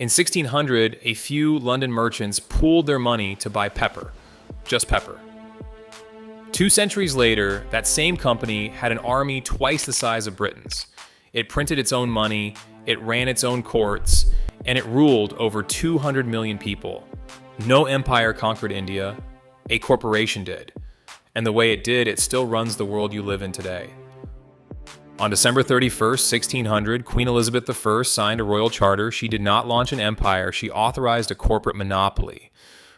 In 1600, a few London merchants pooled their money to buy pepper, just pepper. 2 centuries later, that same company had an army twice the size of Britain's. It printed its own money, it ran its own courts, and it ruled over 200 million people. No empire conquered India, a corporation did. And the way it did, it still runs the world you live in today. On December 31st, 1600, Queen Elizabeth I signed a royal charter. She did not launch an empire, she authorized a corporate monopoly.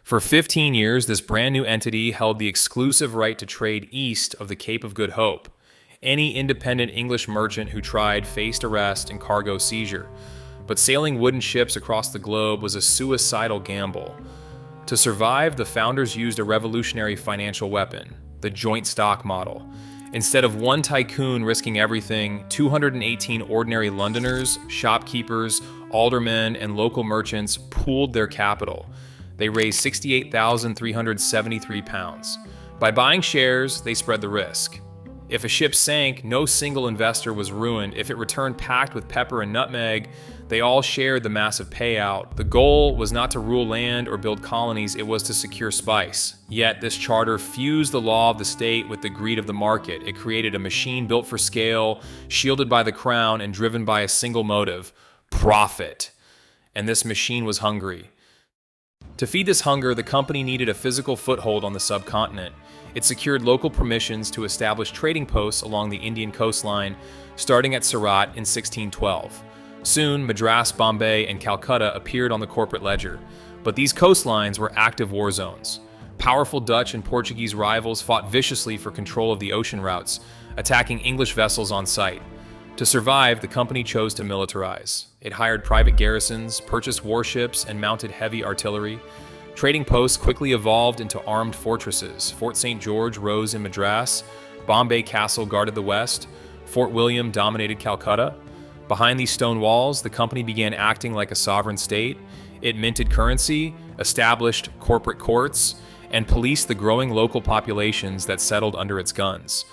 For 15 years, this brand new entity held the exclusive right to trade east of the Cape of Good Hope. Any independent English merchant who tried faced arrest and cargo seizure. But sailing wooden ships across the globe was a suicidal gamble. To survive, the founders used a revolutionary financial weapon, the joint stock model. Instead of one tycoon risking everything, 218 ordinary Londoners, shopkeepers, aldermen, and local merchants pooled their capital. They raised £68,373. By buying shares, they spread the risk. If a ship sank, no single investor was ruined. If it returned packed with pepper and nutmeg, they all shared the massive payout. The goal was not to rule land or build colonies, it was to secure spice. Yet this charter fused the law of the state with the greed of the market. It created a machine built for scale, shielded by the crown, and driven by a single motive: profit. And this machine was hungry. To feed this hunger, the company needed a physical foothold on the subcontinent. It secured local permissions to establish trading posts along the Indian coastline, starting at Surat in 1612. Soon, Madras, Bombay, and Calcutta appeared on the corporate ledger, but these coastlines were active war zones. Powerful Dutch and Portuguese rivals fought viciously for control of the ocean routes, attacking English vessels on sight. To survive, the company chose to militarize. It hired private garrisons, purchased warships, and mounted heavy artillery. Trading posts quickly evolved into armed fortresses. Fort St. George rose in Madras, Bombay Castle guarded the west, Fort William dominated Calcutta. Behind these stone walls, the company began acting like a sovereign state. It minted currency, established corporate courts, and policed the growing local populations that settled under its guns.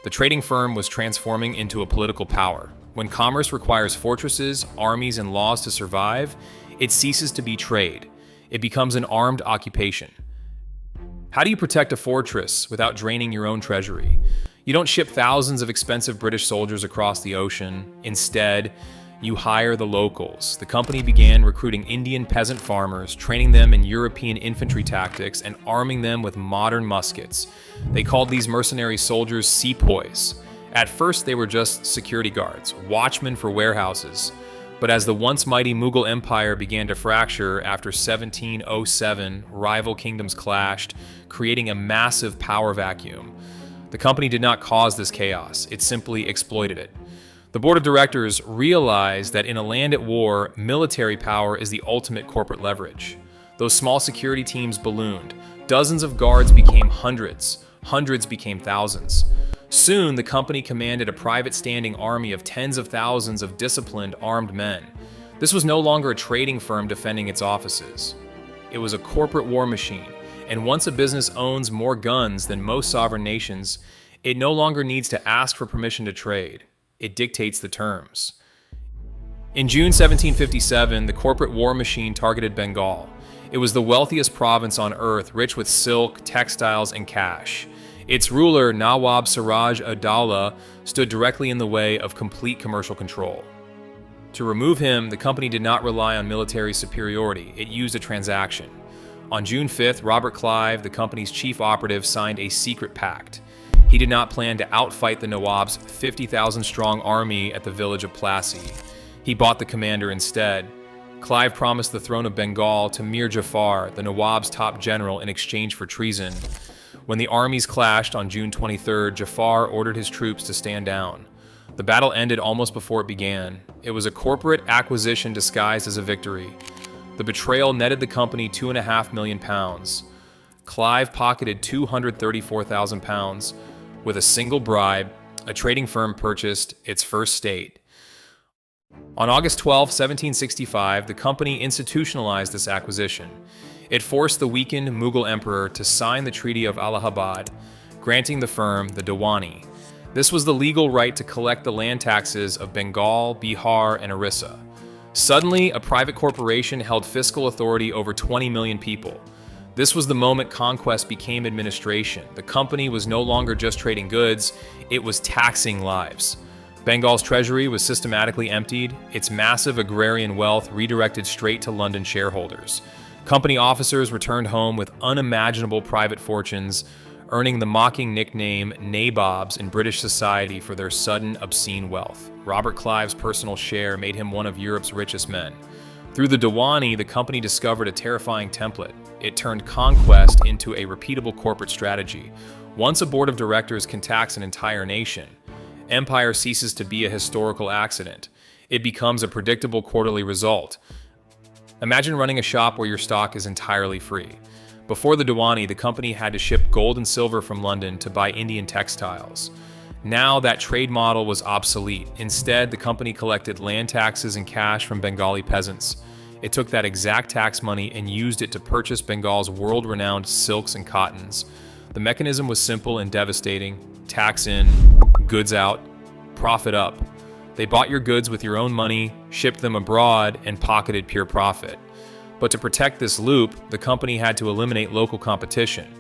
The trading firm was transforming into a political power. When commerce requires fortresses, armies, and laws to survive, it ceases to be trade. It becomes an armed occupation. How do you protect a fortress without draining your own treasury? You don't ship thousands of expensive British soldiers across the ocean. Instead, you hire the locals. The company began recruiting Indian peasant farmers, training them in European infantry tactics, and arming them with modern muskets. They called these mercenary soldiers sepoys. At first, they were just security guards, watchmen for warehouses. But as the once mighty Mughal Empire began to fracture after 1707, rival kingdoms clashed, creating a massive power vacuum. The company did not cause this chaos, it simply exploited it. The board of directors realized that in a land at war, military power is the ultimate corporate leverage. Those small security teams ballooned. Dozens of guards became hundreds. Hundreds became thousands. Soon, the company commanded a private standing army of tens of thousands of disciplined, armed men. This was no longer a trading firm defending its offices. It was a corporate war machine, and once a business owns more guns than most sovereign nations, it no longer needs to ask for permission to trade. It dictates the terms. In June 1757, the corporate war machine targeted Bengal. It was the wealthiest province on earth, rich with silk, textiles, and cash. Its ruler, Nawab Siraj-ud-Dowlah, stood directly in the way of complete commercial control. To remove him, the company did not rely on military superiority. It used a transaction. On June 5th, Robert Clive, the company's chief operative, signed a secret pact. He did not plan to outfight the Nawab's 50,000-strong army at the village of Plassey. He bought the commander instead. Clive promised the throne of Bengal to Mir Jafar, the Nawab's top general, in exchange for treason. When the armies clashed on June 23rd, Jafar ordered his troops to stand down. The battle ended almost before it began. It was a corporate acquisition disguised as a victory. The betrayal netted the company £2.5 million. Clive pocketed £234,000. With a single bribe, a trading firm purchased its first state. On August 12, 1765, the company institutionalized this acquisition. It forced the weakened Mughal emperor to sign the Treaty of Allahabad, granting the firm the Diwani. This was the legal right to collect the land taxes of Bengal, Bihar, and Orissa. Suddenly, a private corporation held fiscal authority over 20 million people. This was the moment conquest became administration. The company was no longer just trading goods, it was taxing lives. Bengal's treasury was systematically emptied, its massive agrarian wealth redirected straight to London shareholders. Company officers returned home with unimaginable private fortunes, earning the mocking nickname nabobs in British society for their sudden, obscene wealth. Robert Clive's personal share made him one of Europe's richest men. Through the Diwani, the company discovered a terrifying template. It turned conquest into a repeatable corporate strategy. Once a board of directors can tax an entire nation, empire ceases to be a historical accident. It becomes a predictable quarterly result. Imagine running a shop where your stock is entirely free. Before the Diwani, the company had to ship gold and silver from London to buy Indian textiles. Now that trade model was obsolete. Instead, the company collected land taxes and cash from Bengali peasants. It took that exact tax money and used it to purchase Bengal's world-renowned silks and cottons. The mechanism was simple and devastating. Tax in, goods out, profit up. They bought your goods with your own money, shipped them abroad, and pocketed pure profit. But to protect this loop, the company had to eliminate local competition.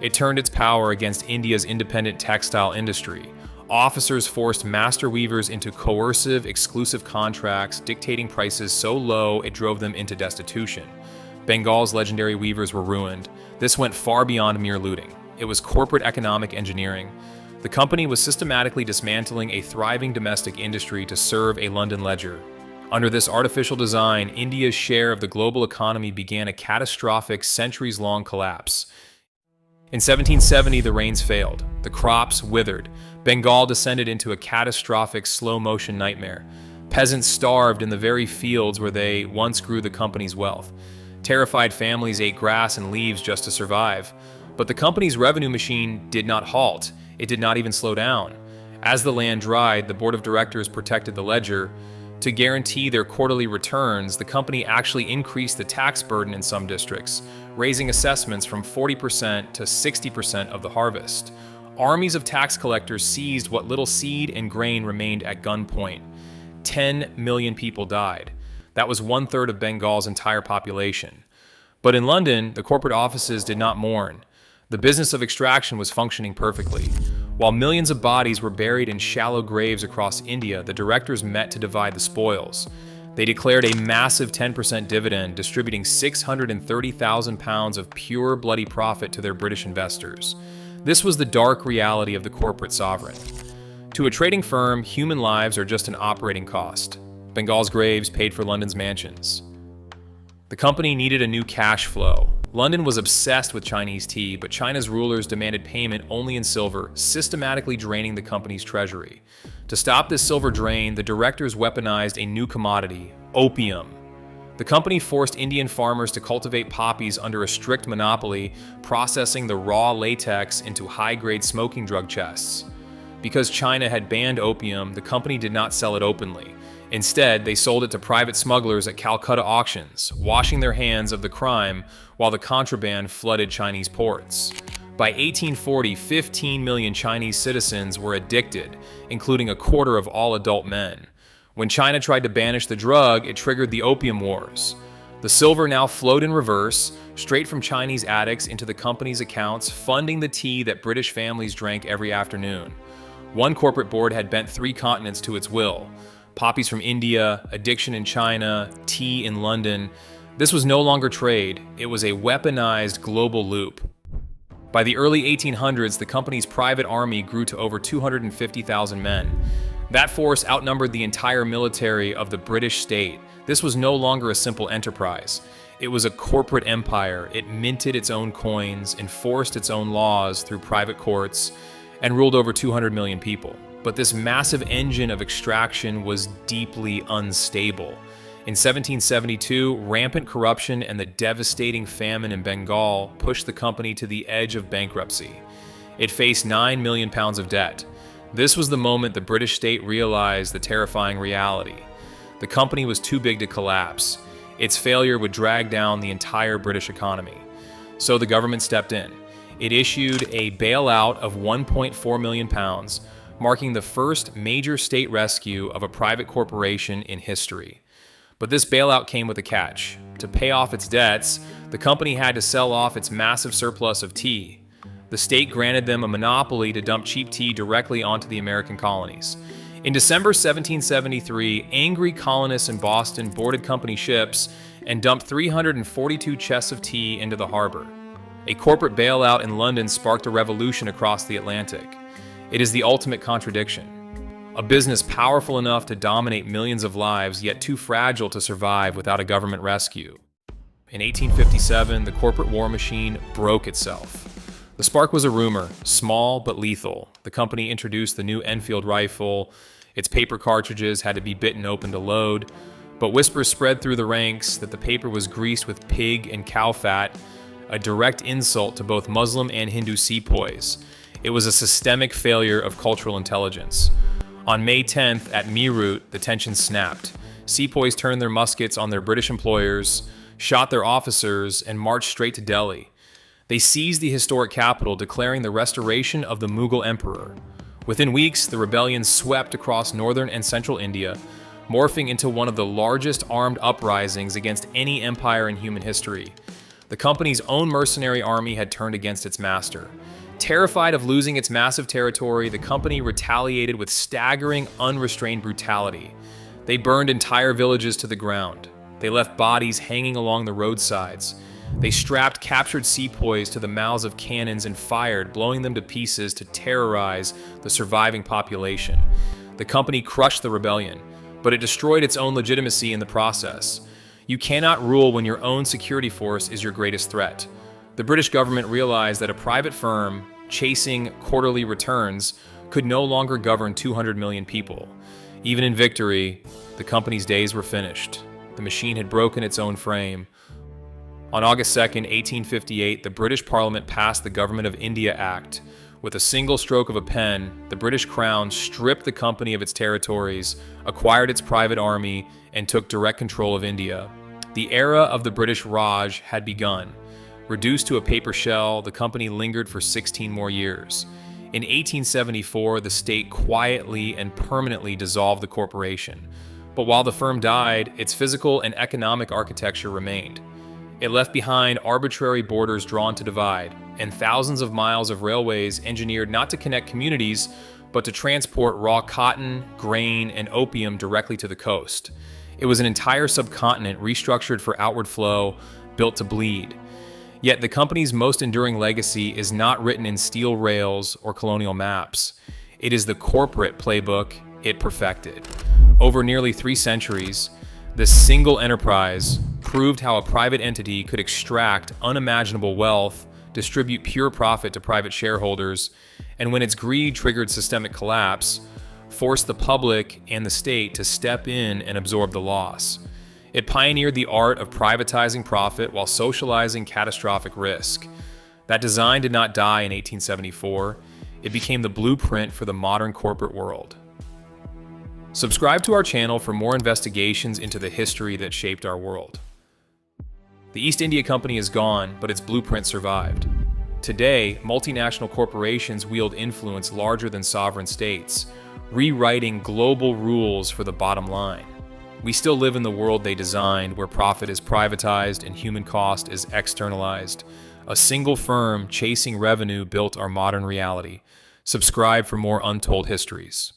It turned its power against India's independent textile industry. Officers forced master weavers into coercive, exclusive contracts, dictating prices so low it drove them into destitution. Bengal's legendary weavers were ruined. This went far beyond mere looting. It was corporate economic engineering. The company was systematically dismantling a thriving domestic industry to serve a London ledger. Under this artificial design, India's share of the global economy began a catastrophic, centuries-long collapse. In 1770, the rains failed. The crops withered. Bengal descended into a catastrophic, slow-motion nightmare. Peasants starved in the very fields where they once grew the company's wealth. Terrified families ate grass and leaves just to survive. But the company's revenue machine did not halt. It did not even slow down. As the land dried, the board of directors protected the ledger. To guarantee their quarterly returns, the company actually increased the tax burden in some districts, raising assessments from 40% to 60% of the harvest. Armies of tax collectors seized what little seed and grain remained at gunpoint. 10 million people died. That was 1/3 of Bengal's entire population. But in London, the corporate offices did not mourn. The business of extraction was functioning perfectly. While millions of bodies were buried in shallow graves across India, the directors met to divide the spoils. They declared a massive 10% dividend, distributing 630,000 pounds of pure bloody profit to their British investors. This was the dark reality of the corporate sovereign. To a trading firm, human lives are just an operating cost. Bengal's graves paid for London's mansions. The company needed a new cash flow. London was obsessed with Chinese tea, but China's rulers demanded payment only in silver, systematically draining the company's treasury. To stop this silver drain, the directors weaponized a new commodity, opium. The company forced Indian farmers to cultivate poppies under a strict monopoly, processing the raw latex into high-grade smoking drug chests. Because China had banned opium, the company did not sell it openly. Instead, they sold it to private smugglers at Calcutta auctions, washing their hands of the crime while the contraband flooded Chinese ports. By 1840, 15 million Chinese citizens were addicted, including a quarter of all adult men. When China tried to banish the drug, it triggered the Opium Wars. The silver now flowed in reverse, straight from Chinese addicts into the company's accounts, funding the tea that British families drank every afternoon. One corporate board had bent 3 continents to its will. Poppies from India, addiction in China, tea in London. This was no longer trade, it was a weaponized global loop. By the early 1800s, the company's private army grew to over 250,000 men. That force outnumbered the entire military of the British state. This was no longer a simple enterprise. It was a corporate empire. It minted its own coins, enforced its own laws through private courts, and ruled over 200 million people. But this massive engine of extraction was deeply unstable. In 1772, rampant corruption and the devastating famine in Bengal pushed the company to the edge of bankruptcy. It faced 9 million pounds of debt. This was the moment the British state realized the terrifying reality. The company was too big to collapse. Its failure would drag down the entire British economy. So the government stepped in. It issued a bailout of 1.4 million pounds, marking the first major state rescue of a private corporation in history. But this bailout came with a catch. To pay off its debts, the company had to sell off its massive surplus of tea. The state granted them a monopoly to dump cheap tea directly onto the American colonies. In December 1773, angry colonists in Boston boarded company ships and dumped 342 chests of tea into the harbor. A corporate bailout in London sparked a revolution across the Atlantic. It is the ultimate contradiction. A business powerful enough to dominate millions of lives, yet too fragile to survive without a government rescue. In 1857, the corporate war machine broke itself. The spark was a rumor, small but lethal. The company introduced the new Enfield rifle. Its paper cartridges had to be bitten open to load. But whispers spread through the ranks that the paper was greased with pig and cow fat, a direct insult to both Muslim and Hindu sepoys. It was a systemic failure of cultural intelligence. On May 10th, at Meerut, the tension snapped. Sepoys turned their muskets on their British employers, shot their officers, and marched straight to Delhi. They seized the historic capital, declaring the restoration of the Mughal emperor. Within weeks, the rebellion swept across northern and central India, morphing into one of the largest armed uprisings against any empire in human history. The company's own mercenary army had turned against its master. Terrified of losing its massive territory, the company retaliated with staggering, unrestrained brutality. They burned entire villages to the ground. They left bodies hanging along the roadsides. They strapped captured sepoys to the mouths of cannons and fired, blowing them to pieces to terrorize the surviving population. The company crushed the rebellion, but it destroyed its own legitimacy in the process. You cannot rule when your own security force is your greatest threat. The British government realized that a private firm, chasing quarterly returns, could no longer govern 200 million people. Even in victory, the company's days were finished. The machine had broken its own frame. On August 2, 1858, the British Parliament passed the Government of India Act. With a single stroke of a pen, the British Crown stripped the company of its territories, acquired its private army, and took direct control of India. The era of the British Raj had begun. Reduced to a paper shell, the company lingered for 16 more years. In 1874, the state quietly and permanently dissolved the corporation. But while the firm died, its physical and economic architecture remained. It left behind arbitrary borders drawn to divide, and thousands of miles of railways engineered not to connect communities, but to transport raw cotton, grain, and opium directly to the coast. It was an entire subcontinent restructured for outward flow, built to bleed. Yet the company's most enduring legacy is not written in steel rails or colonial maps. It is the corporate playbook it perfected. Over nearly 3 centuries, this single enterprise proved how a private entity could extract unimaginable wealth, distribute pure profit to private shareholders, and when its greed triggered systemic collapse, force the public and the state to step in and absorb the loss. It pioneered the art of privatizing profit while socializing catastrophic risk. That design did not die in 1874. It became the blueprint for the modern corporate world. Subscribe to our channel for more investigations into the history that shaped our world. The East India Company is gone, but its blueprint survived. Today, multinational corporations wield influence larger than sovereign states, rewriting global rules for the bottom line. We still live in the world they designed, where profit is privatized and human cost is externalized. A single firm chasing revenue built our modern reality. Subscribe for more untold histories.